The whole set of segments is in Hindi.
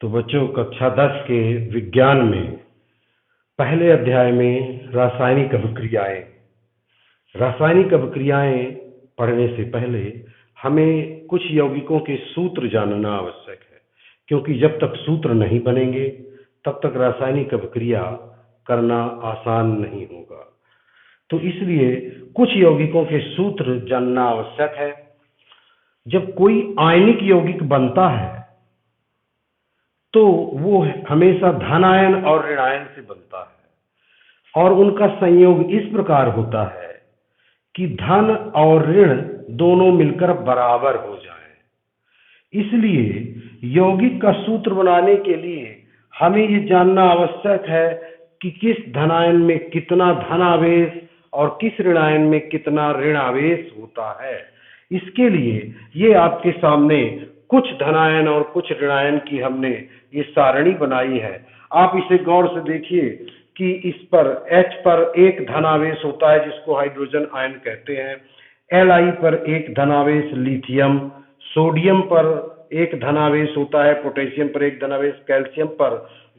तो बच्चों, कक्षा 10 के विज्ञान में पहले अध्याय में रासायनिक अभिक्रियाएं। रासायनिक अभिक्रियाएं पढ़ने से पहले हमें कुछ यौगिकों के सूत्र जानना आवश्यक है, क्योंकि जब तक सूत्र नहीं बनेंगे तब तक रासायनिक अभिक्रिया करना आसान नहीं होगा। तो इसलिए कुछ यौगिकों के सूत्र जानना आवश्यक है। जब कोई आयनिक यौगिक बनता है तो वो हमेशा धन आयन और ऋण आयन से बनता है, और उनका संयोग इस प्रकार होता है कि धन और ऋण दोनों मिलकर बराबर हो जाएं। इसलिए यौगिक का सूत्र बनाने के लिए हमें ये जानना आवश्यक है कि किस धन आयन में कितना धन आवेश और किस ऋण आयन में कितना ऋण आवेश होता है। इसके लिए ये आपके सामने कुछ धनायन और कुछ ऋणायन की हमने ये सारणी बनाई है। आप इसे गौर से देखिए कि इस पर H पर एक धनावेश होता है जिसको हाइड्रोजन आयन कहते हैं, Li पर एक धनावेश लिथियम, सोडियम पर एक धनावेश होता है, पोटेशियम पर एक धनावेश, कैल्शियम पर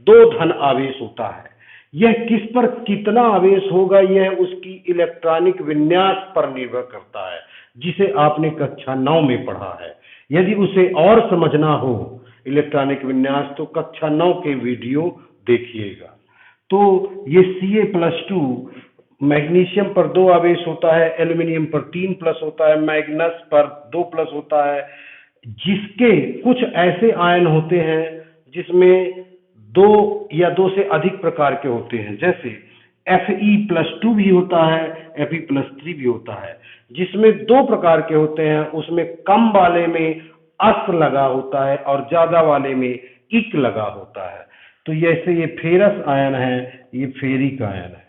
2 धन आवेश होता है। यह किस पर कितना आवेश होगा यह उसकी इलेक्ट्रॉनिक विन्यास पर निर्भर करता है, जिसे आपने कक्षा 9 में पढ़ा है। यदि उसे और समझना हो इलेक्ट्रॉनिक विन्यास तो कक्षा 9 के वीडियो देखिएगा। तो ये Ca+2 मैग्नीशियम पर 2 आवेश होता है, एल्यूमिनियम पर 3 प्लस होता है, मैग्नस पर 2 प्लस होता है, जिसके कुछ ऐसे आयन होते हैं जिसमें 2 या 2 से अधिक प्रकार के होते हैं, जैसे Fe+2 भी होता है, Fe+3 भी होता है, जिसमें 2 प्रकार के होते हैं। उसमें कम वाले में अस लगा होता है और ज्यादा वाले में इक लगा होता है। तो जैसे ये फेरस आयन है, ये फेरिक आयन है।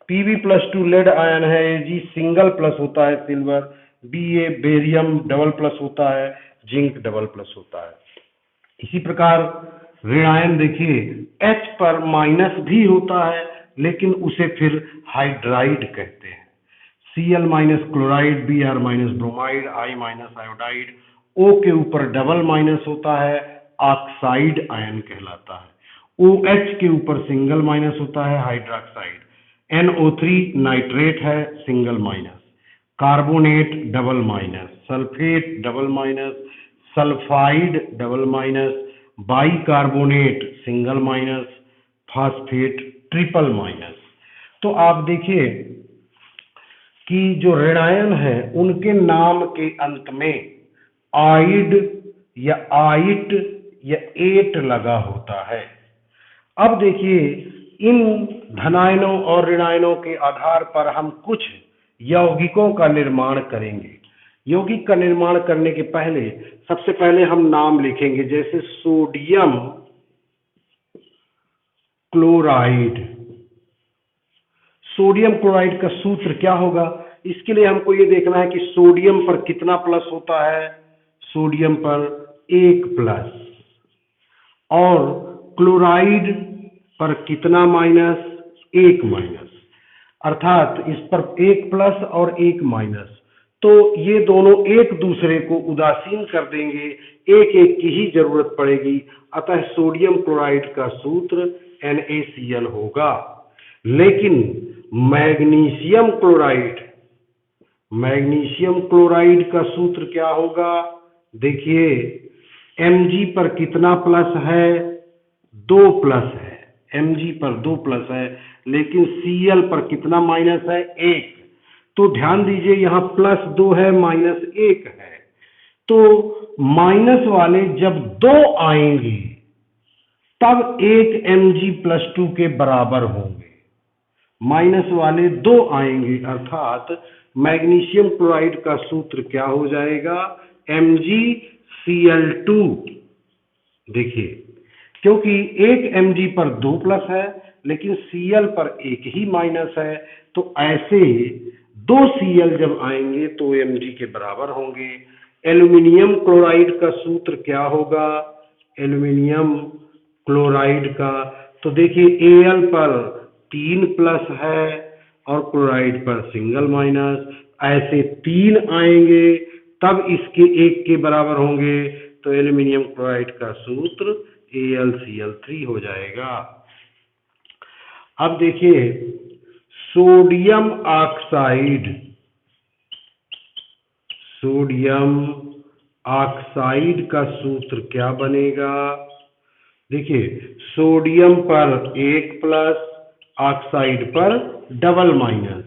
Pb+2 लेड आयन है, Ag सिंगल प्लस होता है silver, Ba barium double plus होता है, जिंक डबल प्लस होता है। इसी प्रकार ऋण आयन देखिए, H पर माइनस भी होता है लेकिन उसे फिर हाइड्राइड कहते हैं। Cl- chloride, Br- bromide, I- iodide, O के ऊपर डबल माइनस होता है, ऑक्साइड आयन कहलाता है। OH के ऊपर सिंगल माइनस होता है, हाइड्रोक्साइड। NO3 नाइट्रेट है, single minus. Carbonate double minus, sulphate double minus, sulphide double minus, bicarbonate single minus, phosphate triple minus. तो आप देखिए कि जो ऋणायन है उनके नाम के अंत में आइड या आइट या एट लगा होता है। अब देखिए, इन धनायनों और ऋणायनों के आधार पर हम कुछ यौगिकों का निर्माण करेंगे। यौगिक का निर्माण करने के पहले सबसे पहले हम नाम लिखेंगे, जैसे सोडियम क्लोराइड। सोडियम क्लोराइड का सूत्र क्या होगा? इसके लिए हमको ये देखना है कि सोडियम पर कितना प्लस होता है। सोडियम पर 1 प्लस, और क्लोराइड पर कितना माइनस? 1 माइनस, अर्थात इस पर 1 प्लस और 1 माइनस, तो ये दोनों एक दूसरे को उदासीन कर देंगे, एक एक की ही जरूरत पड़ेगी। अतः सोडियम क्लोराइड का सूत्र NaCl होगा। लेकिन मैग्नीशियम क्लोराइड का सूत्र क्या होगा? देखिए, Mg पर कितना प्लस है? 2 प्लस है। Mg पर 2 प्लस है, लेकिन Cl पर कितना माइनस है? 1। तो ध्यान दीजिए, यहाँ +2 है, -1 है। तो माइनस वाले जब 2 आएंगे तब 1 Mg+2 के बराबर होंगे। माइनस वाले 2 आएंगे, अर्थात मैग्नीशियम क्लोराइड का सूत्र क्या हो जाएगा? MgCl2। देखिए, क्योंकि 1 Mg पर 2 प्लस है लेकिन Cl पर 1 ही माइनस है, तो ऐसे 2 Cl जब आएंगे तो Mg के बराबर होंगे। एल्यूमिनियम क्लोराइड का सूत्र क्या होगा? एल्यूमिनियम क्लोराइड का, तो देखिए Al पर 3 प्लस है और क्लोराइड पर सिंगल माइनस, ऐसे 3 आएंगे तब इसके 1 के बराबर होंगे। तो एल्यूमिनियम क्लोराइड का सूत्र AlCl3 हो जाएगा। अब देखिए सोडियम ऑक्साइड का सूत्र क्या बनेगा? देखिए सोडियम पर 1+ ऑक्साइड पर डबल माइनस।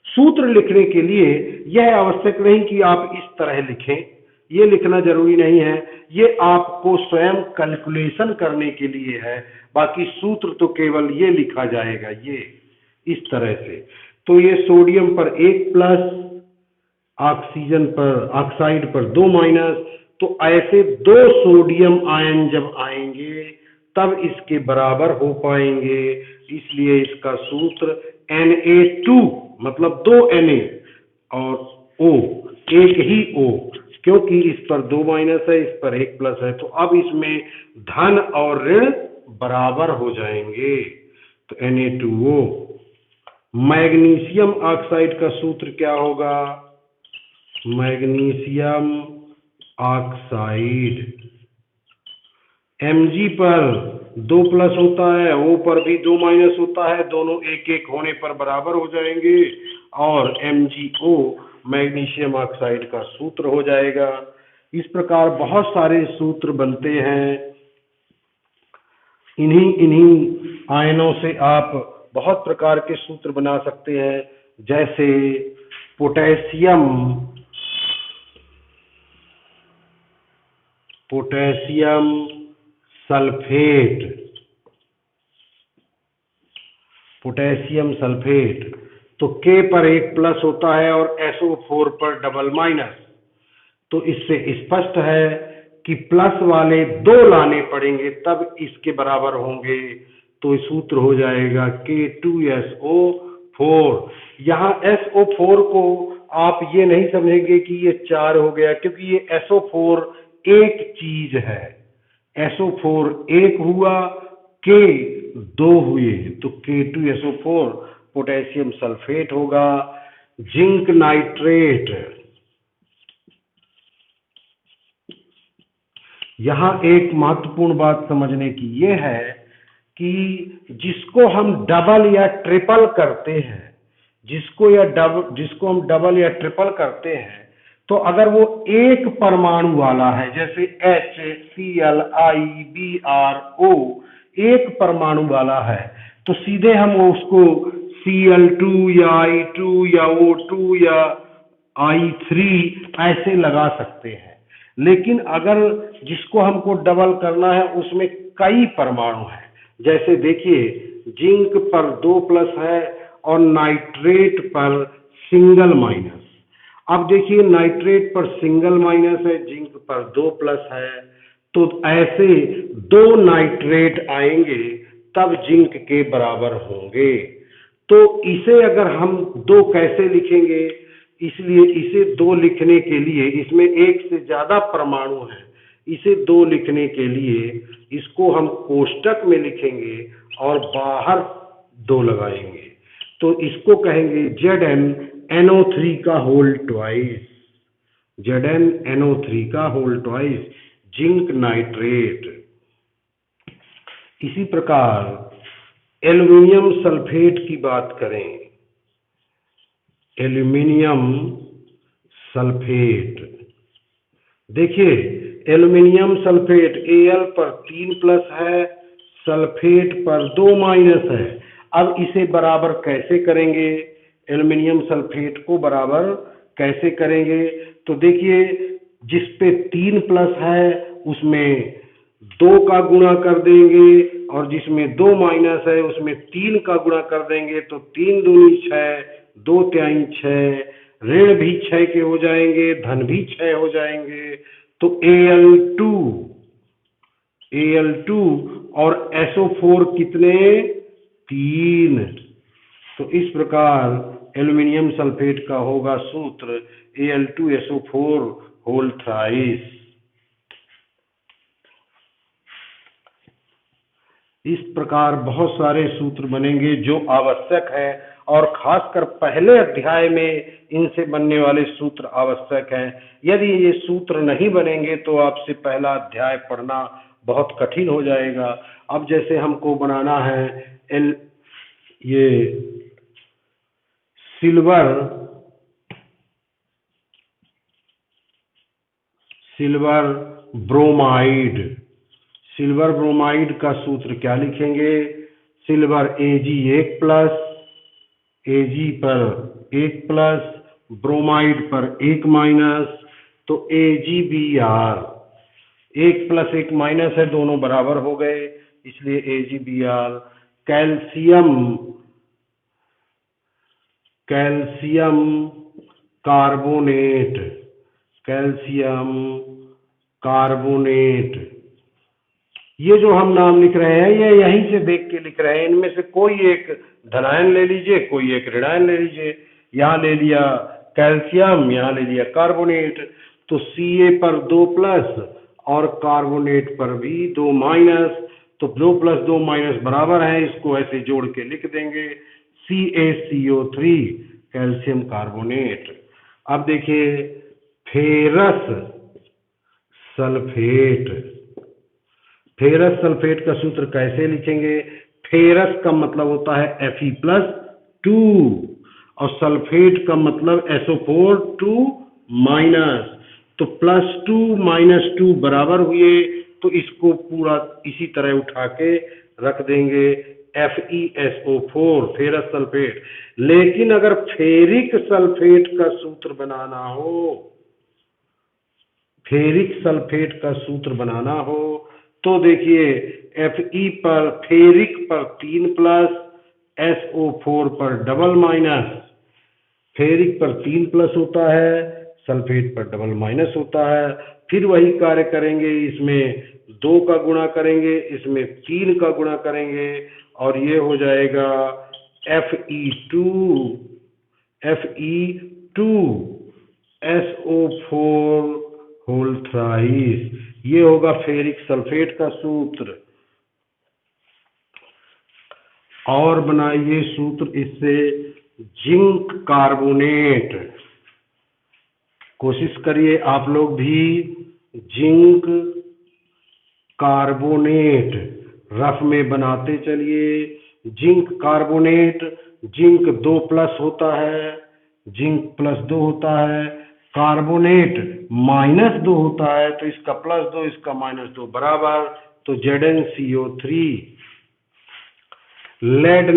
सूत्र लिखने के लिए यह आवश्यक नहीं कि आप इस तरह लिखें, ये लिखना जरूरी नहीं है, ये आपको स्वयं कैलकुलेशन करने के लिए है। बाकी सूत्र तो केवल ये लिखा जाएगा, ये इस तरह से। तो ये सोडियम पर 1+ ऑक्साइड पर 2-, तो ऐसे 2 सोडियम आयन जब आएंगे तब इसके बराबर हो पाएंगे। इसलिए इसका सूत्र Na2 मतलब 2 Na और O, एक ही O, क्योंकि इस पर 2- है, इस पर 1+ है, तो अब इसमें धन और ऋण बराबर हो जाएंगे। तो Na2O। मैग्नीशियम ऑक्साइड का सूत्र क्या होगा? मैग्नीशियम ऑक्साइड Mg पर 2+ होता है, O पर भी 2- होता है, दोनों 1-1 होने पर बराबर हो जाएंगे और MgO मैग्नीशियम ऑक्साइड का सूत्र हो जाएगा। इस प्रकार बहुत सारे सूत्र बनते हैं। इन्हीं आयनों से आप बहुत प्रकार के सूत्र बना सकते हैं, जैसे पोटेशियम सल्फेट, तो K पर 1+ होता है और SO4 पर डबल माइनस। तो इससे स्पष्ट है कि प्लस वाले 2 लाने पड़ेंगे तब इसके बराबर होंगे। तो सूत्र हो जाएगा K2SO4। यहाँ SO4 को आप ये नहीं समझेंगे कि ये 4 हो गया, क्योंकि ये SO4 एक चीज है। SO4 1 हुआ, K 2 हुए, तो K2SO4 पोटेशियम सल्फेट होगा। जिंक नाइट्रेट, यहाँ एक महत्वपूर्ण बात समझने की ये है कि जिसको हम डबल या ट्रिपल करते हैं, जिसको हम डबल या ट्रिपल करते हैं, तो अगर वो एक परमाणु वाला है, जैसे HCl IBRO एक परमाणु वाला है, तो सीधे हम उसको Cl2 या I2 या O2 या I3 ऐसे लगा सकते हैं। लेकिन अगर जिसको हमको डबल करना है उसमें कई परमाणु हैं, जैसे देखिए जिंक पर 2+ है और नाइट्रेट पर सिंगल-। अब देखिए नाइट्रेट पर सिंगल- है, जिंक पर 2+ है, तो ऐसे 2 नाइट्रेट आएंगे तब जिंक के बराबर होंगे। तो इसे अगर हम 2 कैसे लिखेंगे? इसलिए इसे 2 लिखने के लिए, इसमें एक से ज्यादा परमाणु है, इसे 2 लिखने के लिए इसको हम कोष्टक में लिखेंगे और बाहर 2 लगाएंगे, तो इसको कहेंगे ZnNO3 का होल ट्वाइस, ZnNO3 का होल ट्वाइस, जिंक नाइट्रेट। इसी प्रकार एल्युमिनियम सल्फेट की बात करें, एल्युमिनियम सल्फेट, देखिए एल्युमिनियम सल्फेट Al पर 3+ है, सल्फेट पर 2- है। अब इसे बराबर कैसे करेंगे? एल्युमिनियम सल्फेट को बराबर कैसे करेंगे? तो देखिए जिस पे 3+ है उसमें 2 का गुणा कर देंगे और जिसमें 2- है उसमें 3 का गुणा कर देंगे, तो 3 दूनी 6, 2 तिहाई 6, ऋण भी 6 के हो जाएंगे, धन भी 6 हो जाएंगे, तो Al2 और SO4 कितने? 3। तो इस प्रकार एल्युमिनियम सल्फेट का होगा सूत्र Al2SO4 होल थ्राइस। इस प्रकार बहुत सारे सूत्र बनेंगे जो आवश्यक है, और खासकर पहले अध्याय में इनसे बनने वाले सूत्र आवश्यक हैं। यदि ये सूत्र नहीं बनेंगे तो आपसे पहला अध्याय पढ़ना बहुत कठिन हो जाएगा। अब जैसे हमको बनाना है ये सिल्वर ब्रोमाइड। सिल्वर ब्रोमाइड का सूत्र क्या लिखेंगे? सिल्वर Ag1+, Ag पर 1+, ब्रोमाइड पर 1-, तो AgBr, 1+1- है, दोनों बराबर हो गए, इसलिए AgBr। कैल्शियम कार्बोनेट, ये जो हम नाम लिख रहे हैं ये यहीं से देख के लिख रहे हैं। इनमें से कोई एक धनायन ले लीजिए, कोई एक ऋणायन ले लीजिए। यहाँ ले लिया कैल्शियम, यहाँ ले लिया कार्बोनेट, तो Ca पर 2+ और कार्बोनेट पर भी 2-, तो 2+2- बराबर है, इसको ऐसे जोड़ के लिख देंगे CaCO3, कैल्शियम कार्बोनेट। अब देखिए फेरस सल्फेट का सूत्र कैसे लिखेंगे? फेरस का मतलब होता है Fe+2 और सल्फेट का मतलब SO4 2-, तो +2 - 2 बराबर हुए, तो इसको पूरा इसी तरह उठा के रख देंगे FeSO4, फेरस सल्फेट। लेकिन अगर फेरिक सल्फेट का सूत्र बनाना हो तो देखिए Fe पर फेरिक पर 3+, SO4 पर डबल-, फेरिक पर 3+ होता है, सल्फेट पर डबल- होता है। फिर वही कार्य करेंगे, इसमें 2 का गुणा करेंगे, इसमें 3 का गुणा करेंगे, और ये हो जाएगा Fe2SO4 होल थ्राइस। ये होगा फेरिक सल्फेट का सूत्र। और बनाइए सूत्र इससे जिंक कार्बोनेट। कोशिश करिए आप लोग भी जिंक कार्बोनेट रफ में बनाते चलिए। जिंक कार्बोनेट, जिंक 2+ होता है, जिंक +2 होता है, कार्बोनेट -2 होता है, तो इसका +2 इसका -2 बराबर, तो ZnCO3। लेड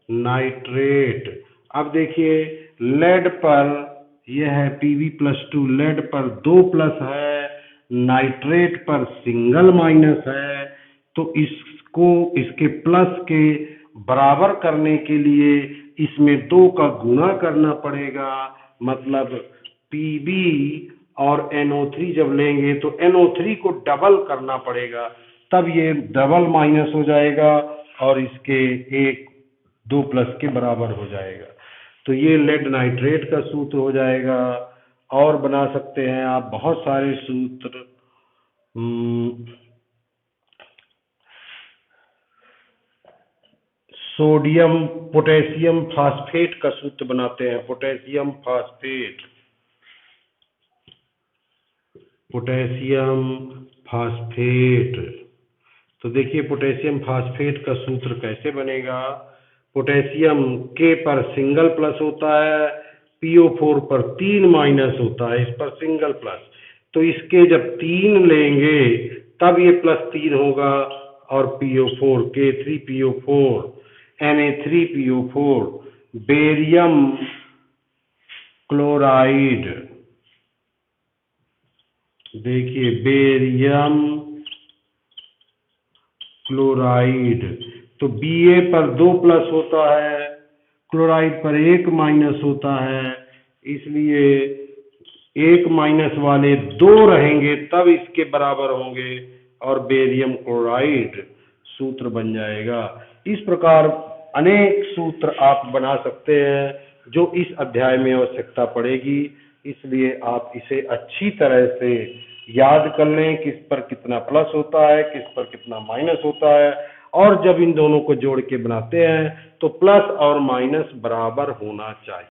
नाइट्रेट, अब देखिए लेड पर यह है Pb+2, लेड पर 2+ है, नाइट्रेट पर सिंगल- है, तो इसको इसके प्लस के बराबर करने के लिए इसमें 2 का गुणा करना पड़ेगा। मतलब Pb और NO3 जब लेंगे तो NO3 को डबल करना पड़ेगा, तब ये डबल- हो जाएगा और इसके 2+ के बराबर हो जाएगा। तो ये लेड नाइट्रेट का सूत्र हो जाएगा। और बना सकते हैं आप बहुत सारे सूत्र। सोडियम पोटेशियम फास्फेट का सूत्र बनाते हैं। पोटेशियम फास्फेट, तो देखिए पोटेशियम फास्फेट का सूत्र कैसे बनेगा। पोटेशियम K पर सिंगल+ होता है, PO4 पर 3- होता है, इस पर सिंगल+, तो इसके जब 3 लेंगे तब ये +3 होगा, और PO4 K3PO4 Na3PO4। Barium chloride, देखिए बेरियम क्लोराइड, तो Ba पर 2+ होता है, क्लोराइड पर 1- होता है, इसलिए 1- वाले 2 रहेंगे तब इसके बराबर होंगे, और बेरियम क्लोराइड सूत्र बन जाएगा। इस प्रकार अनेक सूत्र आप बना सकते हैं जो इस अध्याय में आवश्यकता पड़ेगी, इसलिए आप इसे अच्छी तरह से याद कर लें, किस पर कितना प्लस होता है, किस पर कितना माइनस होता है, और जब इन दोनों को जोड़ के बनाते हैं तो प्लस और माइनस बराबर होना चाहिए।